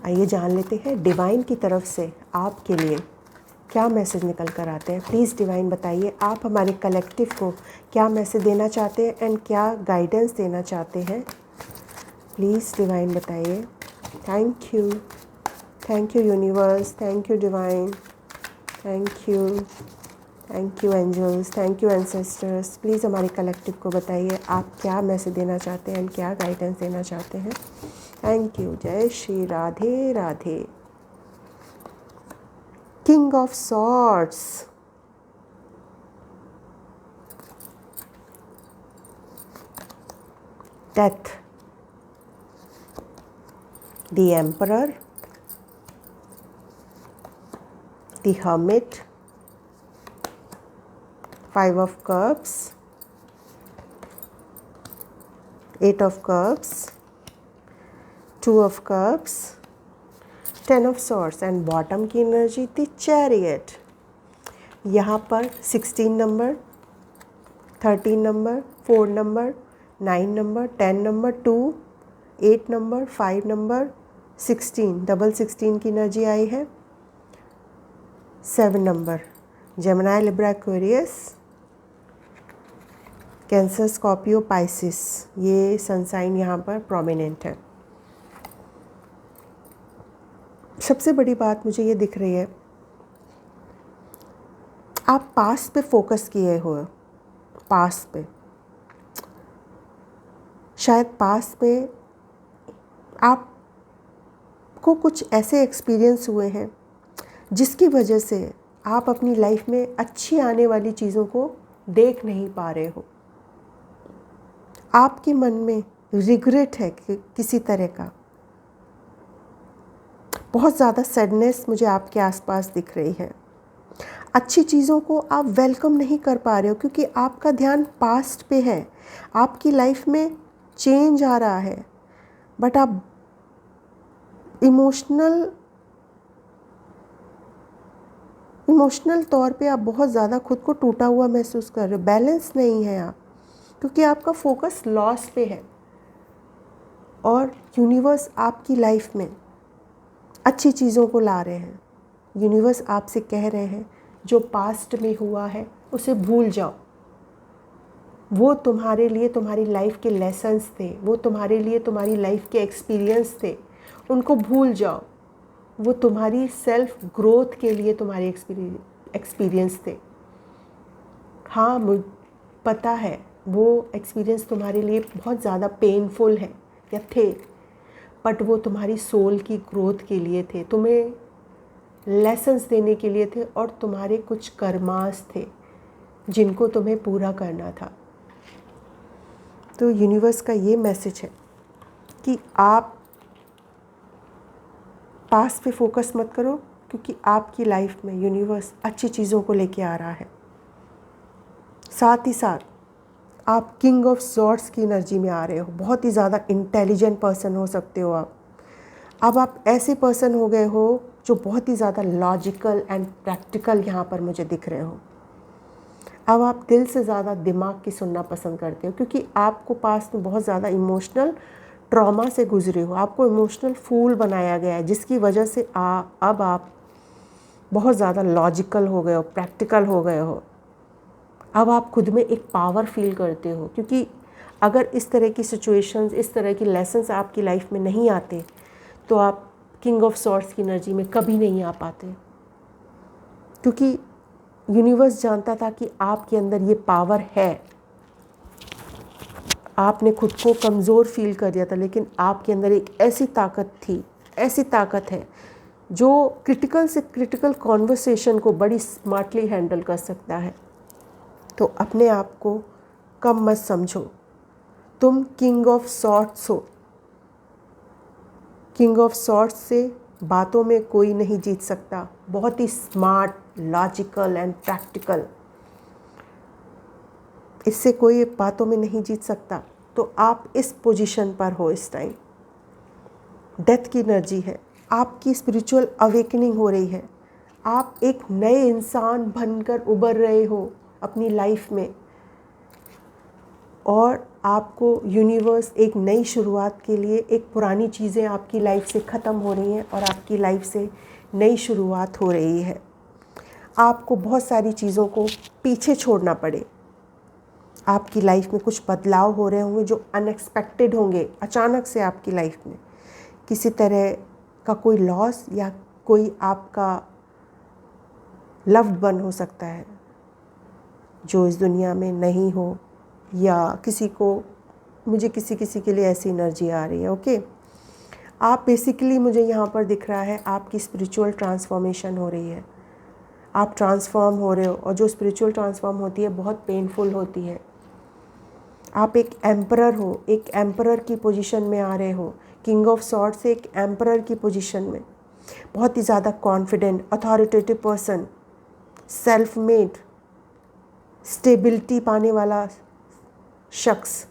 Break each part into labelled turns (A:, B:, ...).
A: आइए जान लेते हैं डिवाइन की तरफ से आपके लिए क्या मैसेज निकल कर आते हैं। प्लीज़ डिवाइन बताइए आप हमारे कलेक्टिव को क्या मैसेज देना चाहते हैं एंड क्या गाइडेंस देना चाहते हैं। प्लीज़ डिवाइन बताइए। Thank you universe, thank you divine, thank you angels, thank you ancestors. Please हमारे कलेक्टिव को बताइए आप क्या मैसेज देना चाहते हैं एंड क्या गाइडेंस देना चाहते हैं। Thank you. जय Shri Radhe Radhe. King of swords, death, the emperor, the hermit, five of cups, eight of cups, two of cups, 10 of swords and bottom की एनर्जी द चैरियट। यहाँ पर 16 नंबर, 13 नंबर, 4 नंबर, 9 नंबर, 10 नंबर, 2, 8 नंबर, 5 नंबर, 16 डबल 16 की एनर्जी आई है। 7 नंबर Gemini, Libra, Aquarius, Cancer, Scorpio, Pisces, ये सन साइन यहाँ पर प्रोमिनेंट है। सबसे बड़ी बात मुझे ये दिख रही है आप पास्ट पे फोकस किए हो, पास्ट पे, शायद पास्ट में आपको कुछ ऐसे एक्सपीरियंस हुए हैं जिसकी वजह से आप अपनी लाइफ में अच्छी आने वाली चीज़ों को देख नहीं पा रहे हो। आपके मन में रिग्रेट है कि किसी तरह का, बहुत ज़्यादा सैडनेस मुझे आपके आसपास दिख रही है। अच्छी चीज़ों को आप वेलकम नहीं कर पा रहे हो क्योंकि आपका ध्यान पास्ट पे है। आपकी लाइफ में चेंज आ रहा है बट आप इमोशनल तौर पे आप बहुत ज़्यादा खुद को टूटा हुआ महसूस कर रहे हो। बैलेंस नहीं है आप, क्योंकि आपका फोकस लॉस पे है और यूनिवर्स आपकी लाइफ में अच्छी चीज़ों को ला रहे हैं। यूनिवर्स आपसे कह रहे हैं जो पास्ट में हुआ है उसे भूल जाओ। वो तुम्हारे लिए तुम्हारी लाइफ के लेसन्स थे, वो तुम्हारे लिए तुम्हारी लाइफ के एक्सपीरियंस थे, उनको भूल जाओ। वो तुम्हारी सेल्फ ग्रोथ के लिए तुम्हारे एक्सपीरियंस थे। हाँ, मुझे पता है वो एक्सपीरियंस तुम्हारे लिए बहुत ज़्यादा पेनफुल है या थे, बट वो तुम्हारी सोल की ग्रोथ के लिए थे, तुम्हें लेसन्स देने के लिए थे और तुम्हारे कुछ कर्मास थे जिनको तुम्हें पूरा करना था। तो यूनिवर्स का ये मैसेज है कि आप पास्ट पे फोकस मत करो, क्योंकि आपकी लाइफ में यूनिवर्स अच्छी चीज़ों को लेके आ रहा है। साथ ही साथ आप किंग ऑफ सॉर्ड्स की एनर्जी में आ रहे हो। बहुत ही ज़्यादा इंटेलिजेंट पर्सन हो सकते हो आप। अब आप ऐसे पर्सन हो गए हो जो बहुत ही ज़्यादा लॉजिकल एंड प्रैक्टिकल यहाँ पर मुझे दिख रहे हो। अब आप दिल से ज़्यादा दिमाग की सुनना पसंद करते हो, क्योंकि आपको पास में बहुत ज़्यादा इमोशनल ट्रॉमा से गुजरे हो। आपको इमोशनल फूल बनाया गया है, जिसकी वजह से अब आप बहुत ज़्यादा लॉजिकल हो गए हो, प्रैक्टिकल हो गए हो। अब आप खुद में एक पावर फील करते हो, क्योंकि अगर इस तरह की सिचुएशंस, इस तरह की लेसन्स आपकी लाइफ में नहीं आते तो आप किंग ऑफ सॉर्ड्स की एनर्जी में कभी नहीं आ पाते। क्योंकि यूनिवर्स जानता था कि आपके अंदर ये पावर है। आपने खुद को कमज़ोर फील कर दिया था, लेकिन आपके अंदर एक ऐसी ताकत थी, ऐसी ताकत है जो क्रिटिकल से क्रिटिकल कॉन्वर्सेशन को बड़ी स्मार्टली हैंडल कर सकता है। तो अपने आप को कम मत समझो, तुम किंग ऑफ सॉर्ड्स हो। किंग ऑफ सॉर्ड्स से बातों में कोई नहीं जीत सकता। बहुत ही स्मार्ट, लॉजिकल एंड प्रैक्टिकल, इससे कोई बातों में नहीं जीत सकता। तो आप इस पोजीशन पर हो इस टाइम। डेथ की एनर्जी है, आपकी स्पिरिचुअल अवेकनिंग हो रही है। आप एक नए इंसान बनकर उभर रहे हो अपनी लाइफ में, और आपको यूनिवर्स एक नई शुरुआत के लिए, एक पुरानी चीज़ें आपकी लाइफ से ख़त्म हो रही हैं और आपकी लाइफ से नई शुरुआत हो रही है। आपको बहुत सारी चीज़ों को पीछे छोड़ना पड़े। आपकी लाइफ में कुछ बदलाव हो रहे होंगे जो अनएक्सपेक्टेड होंगे, अचानक से आपकी लाइफ में किसी तरह का कोई लॉस या कोई आपका लव्ड वन हो सकता है जो इस दुनिया में नहीं हो, या मुझे किसी के लिए ऐसी एनर्जी आ रही है। ओके, आप बेसिकली, मुझे यहाँ पर दिख रहा है आपकी स्पिरिचुअल ट्रांसफॉर्मेशन हो रही है। आप ट्रांसफॉर्म हो रहे हो, और जो स्पिरिचुअल ट्रांसफॉर्म होती है बहुत पेनफुल होती है। आप एक एम्परर हो, एक एम्परर की पोजीशन में आ रहे हो। किंग ऑफ सॉर्ड्स से एक एम्परर की पोजीशन में, बहुत ही ज़्यादा confident, authoritative person, self made, stability पाने वाला शख्स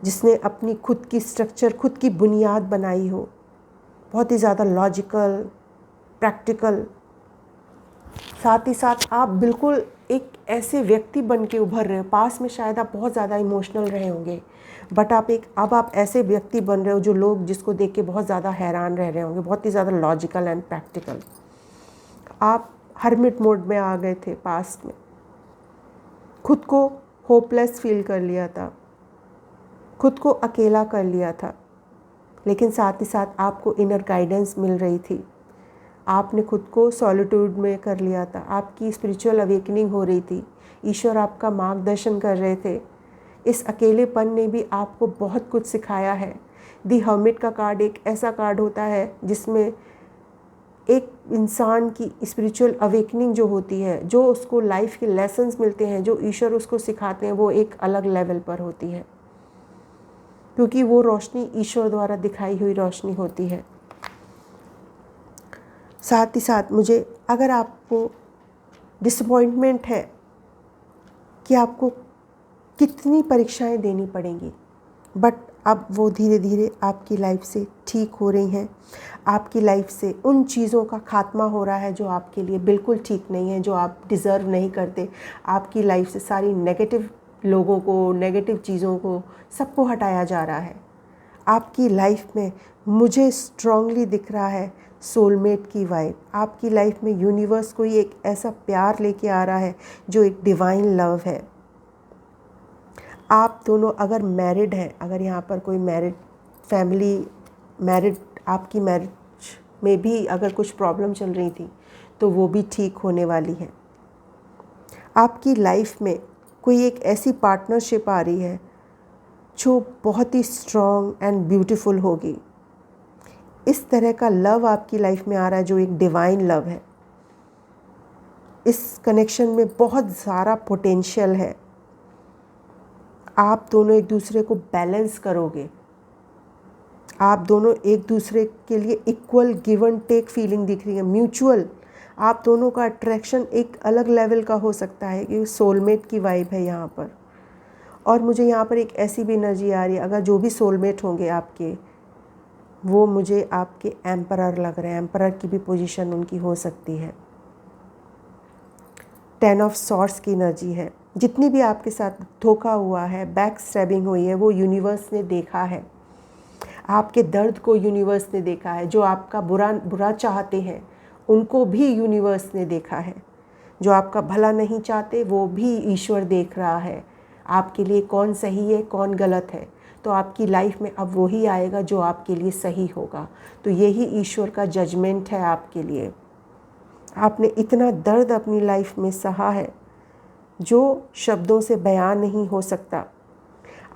A: जिसने अपनी खुद की स्ट्रक्चर, खुद की बुनियाद बनाई हो, बहुत ही ज़्यादा लॉजिकल, प्रैक्टिकल। साथ ही साथ आप बिल्कुल एक ऐसे व्यक्ति बन के उभर रहे हो। पास में शायद आप बहुत ज़्यादा इमोशनल रहे होंगे, बट अब आप ऐसे व्यक्ति बन रहे हो जो लोग जिसको देख के बहुत ज़्यादा हैरान रह रहे होंगे, बहुत ही ज़्यादा लॉजिकल एंड प्रैक्टिकल। आप हर्मिट मोड में आ गए थे पास्ट में, खुद को होपलेस फील कर लिया था, खुद को अकेला कर लिया था, लेकिन साथ ही साथ आपको इनर गाइडेंस मिल रही थी। आपने खुद को सॉलिट्यूड में कर लिया था, आपकी स्पिरिचुअल अवेकनिंग हो रही थी, ईश्वर आपका मार्गदर्शन कर रहे थे। इस अकेलेपन ने भी आपको बहुत कुछ सिखाया है। दी हर्मिट का कार्ड एक ऐसा कार्ड होता है जिसमें एक इंसान की स्पिरिचुअल अवेकनिंग जो होती है, जो उसको लाइफ के लेसन्स मिलते हैं, जो ईश्वर उसको सिखाते हैं, वो एक अलग लेवल पर होती है, क्योंकि वो रोशनी ईश्वर द्वारा दिखाई हुई रोशनी होती है। साथ ही साथ मुझे, अगर आपको डिसअपॉइंटमेंट है कि आपको कितनी परीक्षाएं देनी पड़ेंगी, बट अब वो धीरे धीरे आपकी लाइफ से ठीक हो रही हैं। आपकी लाइफ से उन चीज़ों का खात्मा हो रहा है जो आपके लिए बिल्कुल ठीक नहीं है, जो आप डिज़र्व नहीं करते। आपकी लाइफ से सारी नेगेटिव लोगों को, नेगेटिव चीज़ों को, सबको हटाया जा रहा है। आपकी लाइफ में मुझे स्ट्रांगली दिख रहा है सोलमेट की वाइब। आपकी लाइफ में यूनिवर्स कोई एक ऐसा प्यार लेके आ रहा है जो एक डिवाइन लव है। आप दोनों अगर मैरिड हैं, अगर यहाँ पर कोई मैरिड फैमिली, आपकी मैरिज में भी अगर कुछ प्रॉब्लम चल रही थी तो वो भी ठीक होने वाली है। आपकी लाइफ में कोई एक ऐसी पार्टनरशिप आ रही है जो बहुत ही स्ट्रॉन्ग एंड ब्यूटीफुल होगी। इस तरह का लव आपकी लाइफ में आ रहा है जो एक डिवाइन लव है। इस कनेक्शन में बहुत सारा पोटेंशियल है। आप दोनों एक दूसरे को बैलेंस करोगे। आप दोनों एक दूसरे के लिए equal give and take feeling दिख रही है, म्यूचुअल। आप दोनों का अट्रैक्शन एक अलग लेवल का हो सकता है कि सोलमेट की वाइब है यहाँ पर। और मुझे यहाँ पर एक ऐसी भी एनर्जी आ रही है, अगर जो भी सोलमेट होंगे आपके, वो मुझे आपके एम्परर लग रहे हैं। एम्परर की भी पोजीशन उनकी हो सकती है। 10 ऑफ सॉर्ड्स की एनर्जी है। जितनी भी आपके साथ धोखा हुआ है, बैक स्टैबिंग हुई है, वो यूनिवर्स ने देखा है। आपके दर्द को यूनिवर्स ने देखा है। जो आपका बुरा चाहते हैं उनको भी यूनिवर्स ने देखा है। जो आपका भला नहीं चाहते वो भी ईश्वर देख रहा है। आपके लिए कौन सही है, कौन गलत है, तो आपकी लाइफ में अब वही आएगा जो आपके लिए सही होगा। तो यही ईश्वर का जजमेंट है आपके लिए। आपने इतना दर्द अपनी लाइफ में सहा है जो शब्दों से बयान नहीं हो सकता।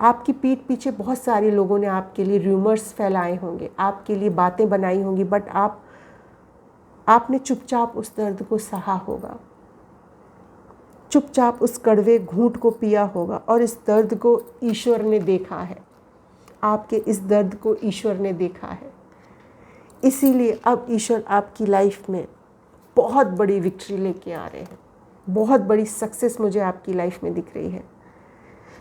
A: आपकी पीठ पीछे बहुत सारे लोगों ने आपके लिए रूमर्स फैलाए होंगे, आपके लिए बातें बनाई होंगी, बट आपने चुपचाप उस दर्द को सहा होगा, चुपचाप उस कड़वे घूंट को पिया होगा। और इस दर्द को ईश्वर ने देखा है। आपके इस दर्द को ईश्वर ने देखा है। इसीलिए अब ईश्वर आपकी लाइफ में बहुत बड़ी विक्ट्री लेके आ रहे हैं। बहुत बड़ी सक्सेस मुझे आपकी लाइफ में दिख रही है।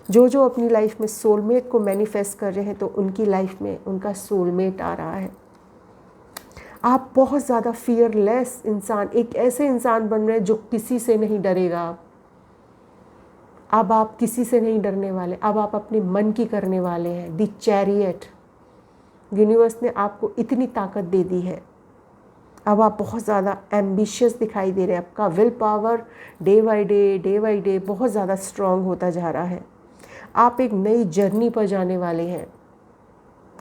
A: जो जो अपनी लाइफ में सोलमेट को मैनिफेस्ट कर रहे हैं तो उनकी लाइफ में उनका सोलमेट आ रहा है। आप बहुत ज़्यादा फियरलेस इंसान, एक ऐसे इंसान बन रहे हैं जो किसी से नहीं डरेगा। अब आप किसी से नहीं डरने वाले, अब आप अपने मन की करने वाले हैं। द चैरियट, यूनिवर्स ने आपको इतनी ताकत दे दी है, अब आप बहुत ज़्यादा एम्बिशियस दिखाई दे रहे हैं। आपका will power day by day बहुत ज़्यादा स्ट्रॉन्ग होता जा रहा है। आप एक नई जर्नी पर जाने वाले हैं,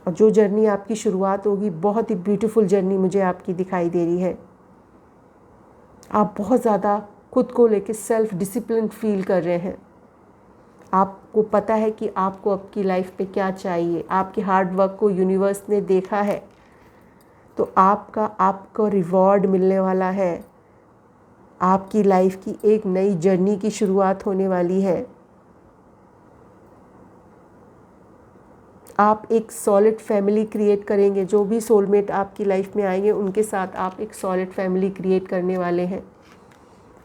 A: और जो जर्नी आपकी शुरुआत होगी, बहुत ही ब्यूटीफुल जर्नी मुझे आपकी दिखाई दे रही है। आप बहुत ज़्यादा खुद को लेके सेल्फ डिसिप्लिन फील कर रहे हैं। आपको पता है कि आपको आपकी लाइफ में क्या चाहिए। आपके हार्ड वर्क को यूनिवर्स ने देखा है, तो आपको रिवॉर्ड मिलने वाला है। आपकी लाइफ की एक नई जर्नी की शुरुआत होने वाली है। आप एक सॉलिड फैमिली क्रिएट करेंगे। जो भी सोलमेट आपकी लाइफ में आएंगे, उनके साथ आप एक सॉलिड फैमिली क्रिएट करने वाले हैं।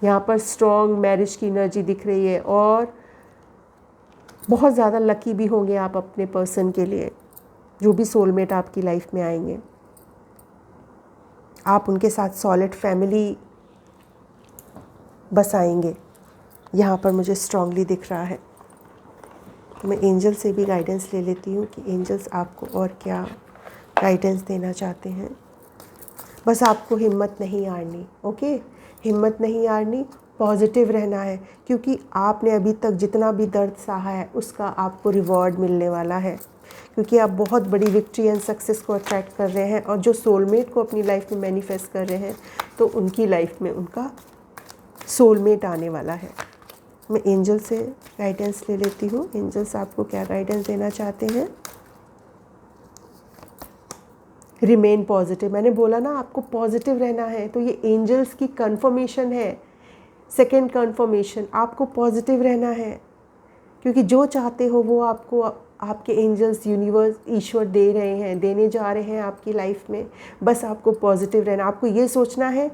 A: यहाँ पर स्ट्रॉन्ग मैरिज की एनर्जी दिख रही है, और बहुत ज़्यादा लकी भी होंगे आप अपने पर्सन के लिए। जो भी सोलमेट आपकी लाइफ में आएंगे, आप उनके साथ सॉलिड फैमिली बसाएंगे। यहाँ पर मुझे स्ट्रांगली दिख रहा है। मैं एंजल से भी गाइडेंस ले लेती हूँ कि एंजल्स आपको और क्या गाइडेंस देना चाहते हैं। बस आपको हिम्मत नहीं हारनी, ओके? हिम्मत नहीं हारनी, पॉजिटिव रहना है, क्योंकि आपने अभी तक जितना भी दर्द सहा है उसका आपको रिवॉर्ड मिलने वाला है। क्योंकि आप बहुत बड़ी विक्ट्री एंड सक्सेस को अट्रैक्ट कर रहे हैं, और जो सोलमेट को अपनी लाइफ में मैनिफेस्ट कर रहे हैं, तो उनकी लाइफ में उनका सोलमेट आने वाला है। मैं एंजल से गाइडेंस ले लेती हूँ। एंजल्स आपको क्या गाइडेंस देना चाहते हैं? Remain positive. मैंने बोला ना आपको पॉजिटिव रहना है, तो ये एंजल्स की कंफर्मेशन है, सेकंड कंफर्मेशन। आपको पॉजिटिव रहना है, क्योंकि जो चाहते हो वो आपको आपके एंजल्स, यूनिवर्स, ईश्वर दे रहे हैं, देने जा रहे हैं आपकी लाइफ में। बस आपको पॉजिटिव रहना। आपको ये सोचना है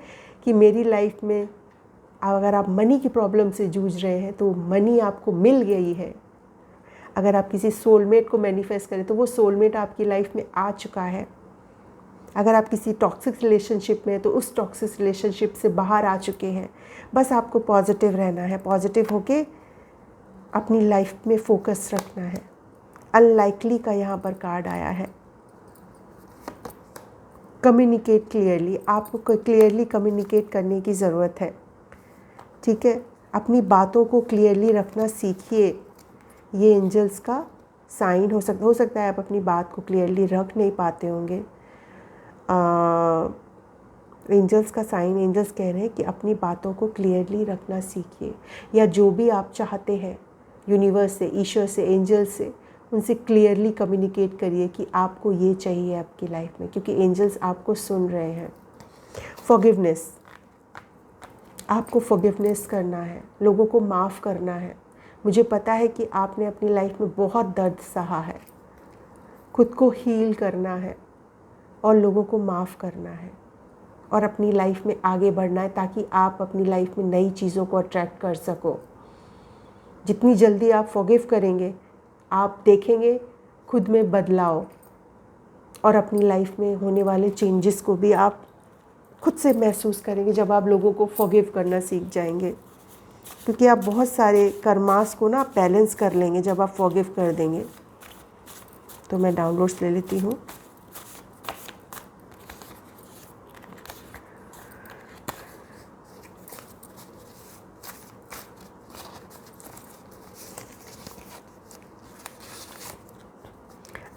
A: कि मेरी लाइफ में अगर आप मनी की प्रॉब्लम से जूझ रहे हैं, तो मनी आपको मिल गई है। अगर आप किसी सोलमेट को मैनिफेस्ट करें, तो वो सोलमेट आपकी लाइफ में आ चुका है। अगर आप किसी टॉक्सिक रिलेशनशिप में हैं, तो उस टॉक्सिक रिलेशनशिप से बाहर आ चुके हैं। बस आपको पॉजिटिव रहना है, पॉजिटिव होके अपनी लाइफ में फोकस रखना है। अनलाइकली का यहाँ पर कार्ड आया है। Communicate clearly. आपको क्लियरली कम्युनिकेट करने की ज़रूरत है, ठीक है? अपनी बातों को क्लियरली रखना सीखिए। ये एंजल्स का साइन हो सकता है आप अपनी बात को क्लियरली रख नहीं पाते होंगे। एंजल्स का साइन, एंजल्स कह रहे हैं कि अपनी बातों को क्लियरली रखना सीखिए, या जो भी आप चाहते हैं यूनिवर्स से, ईश्वर से, एंजल से, उनसे क्लियरली कम्युनिकेट करिए कि आपको ये चाहिए आपकी लाइफ में, क्योंकि एंजल्स आपको सुन रहे हैं। फॉरगिवनेस, आपको फॉरगिवनेस करना है, लोगों को माफ़ करना है। मुझे पता है कि आपने अपनी लाइफ में बहुत दर्द सहा है। खुद को हील करना है और लोगों को माफ़ करना है, और अपनी लाइफ में आगे बढ़ना है, ताकि आप अपनी लाइफ में नई चीज़ों को अट्रैक्ट कर सको। जितनी जल्दी आप फॉरगिव करेंगे, आप देखेंगे खुद में बदलाव, और अपनी लाइफ में होने वाले चेंजेस को भी आप खुद से महसूस करेंगे जब आप लोगों को फॉरगिव करना सीख जाएंगे। क्योंकि आप बहुत सारे कर्मास को ना बैलेंस कर लेंगे जब आप फॉरगिव कर देंगे। तो मैं डाउनलोड्स ले लेती हूँ।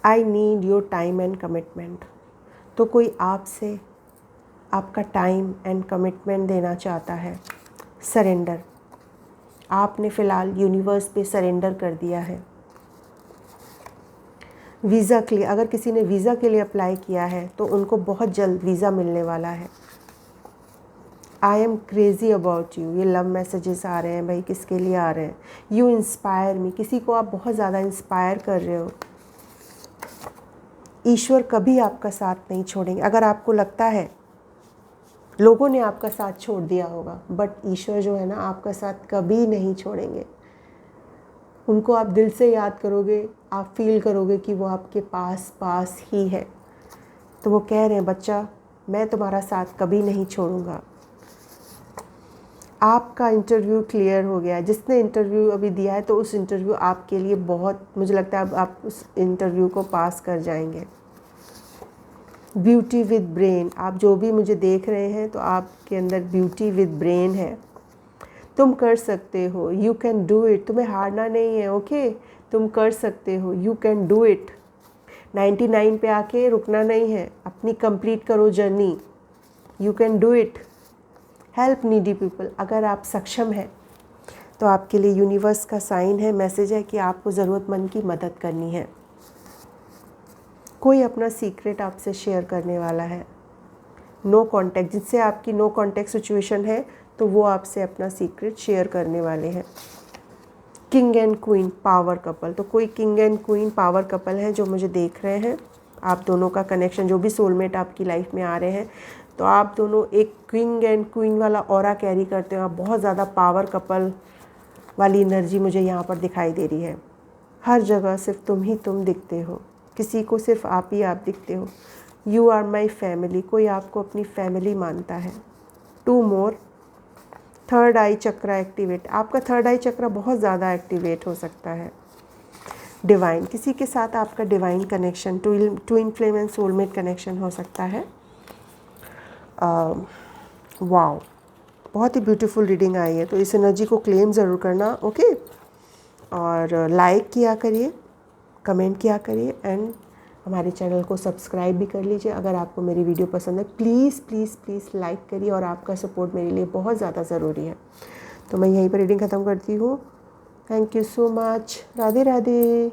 A: I need your time and commitment. तो कोई आपसे आपका टाइम एंड कमिटमेंट देना चाहता है। सरेंडर, आपने फ़िलहाल यूनिवर्स पे सरेंडर कर दिया है। वीज़ा के लिए, अगर किसी ने वीज़ा के लिए अप्लाई किया है, तो उनको बहुत जल्द वीज़ा मिलने वाला है। I am crazy about you, ये लव मैसेजेस आ रहे हैं भाई, किसके लिए आ रहे हैं? यू इंस्पायर मी, किसी को आप बहुत ज़्यादा इंस्पायर कर रहे हो। ईश्वर कभी आपका साथ नहीं छोड़ेंगे। अगर आपको लगता है लोगों ने आपका साथ छोड़ दिया होगा, बट ईश्वर जो है ना, आपका साथ कभी नहीं छोड़ेंगे। उनको आप दिल से याद करोगे, आप फील करोगे कि वो आपके पास ही है। तो वो कह रहे हैं, बच्चा मैं तुम्हारा साथ कभी नहीं छोड़ूंगा। आपका इंटरव्यू क्लियर हो गया है। जिसने इंटरव्यू अभी दिया है तो उस इंटरव्यू आपके लिए बहुत, मुझे लगता है अब आप उस इंटरव्यू को पास कर जाएंगे। ब्यूटी विद ब्रेन, आप जो भी मुझे देख रहे हैं तो आपके अंदर ब्यूटी विद ब्रेन है। तुम कर सकते हो, यू कैन डू इट, तुम्हें हारना नहीं है। ओके तुम कर सकते हो, यू कैन डू इट। 99 पे आके रुकना नहीं है, अपनी कंप्लीट करो journey. You can do it. Help needy people, अगर आप सक्षम हैं तो आपके लिए यूनिवर्स का साइन है, मैसेज है कि आपको ज़रूरतमंद की मदद करनी है। कोई अपना सीक्रेट आपसे शेयर करने वाला है। नो कांटेक्ट, जिससे आपकी नो कांटेक्ट सिचुएशन है तो वो आपसे अपना सीक्रेट शेयर करने वाले हैं। King and queen power couple, तो कोई king and queen power couple है जो मुझे देख रहे हैं। आप दोनों का कनेक्शन, जो भी सोलमेट आपकी लाइफ में आ रहे हैं, तो आप दोनों एक किंग एंड क्वीन वाला ऑरा कैरी करते हो। आप बहुत ज़्यादा पावर कपल वाली एनर्जी मुझे यहाँ पर दिखाई दे रही है। हर जगह सिर्फ तुम ही तुम दिखते हो, किसी को सिर्फ आप ही आप दिखते हो। यू आर माई फैमिली, कोई आपको अपनी फैमिली मानता है। 2 मोर, थर्ड आई चक्रा एक्टिवेट, आपका थर्ड आई चक्रा बहुत ज़्यादा एक्टिवेट हो सकता है। डिवाइन, किसी के साथ आपका divine connection, twin flame and soulmate connection हो सकता है। वाओ, बहुत ही ब्यूटीफुल रीडिंग आई है। तो इस एनर्जी को क्लेम ज़रूर करना। ओके, और लाइक किया करिए, कमेंट किया करिए, एंड हमारे चैनल को सब्सक्राइब भी कर लीजिए। अगर आपको मेरी वीडियो पसंद है प्लीज़ प्लीज़ प्लीज़ लाइक करिए, और आपका सपोर्ट मेरे लिए बहुत ज़्यादा ज़रूरी है। तो मैं यहीं पर रीडिंग ख़त्म करती हूँ। Thank you so much. Radhe Radhe.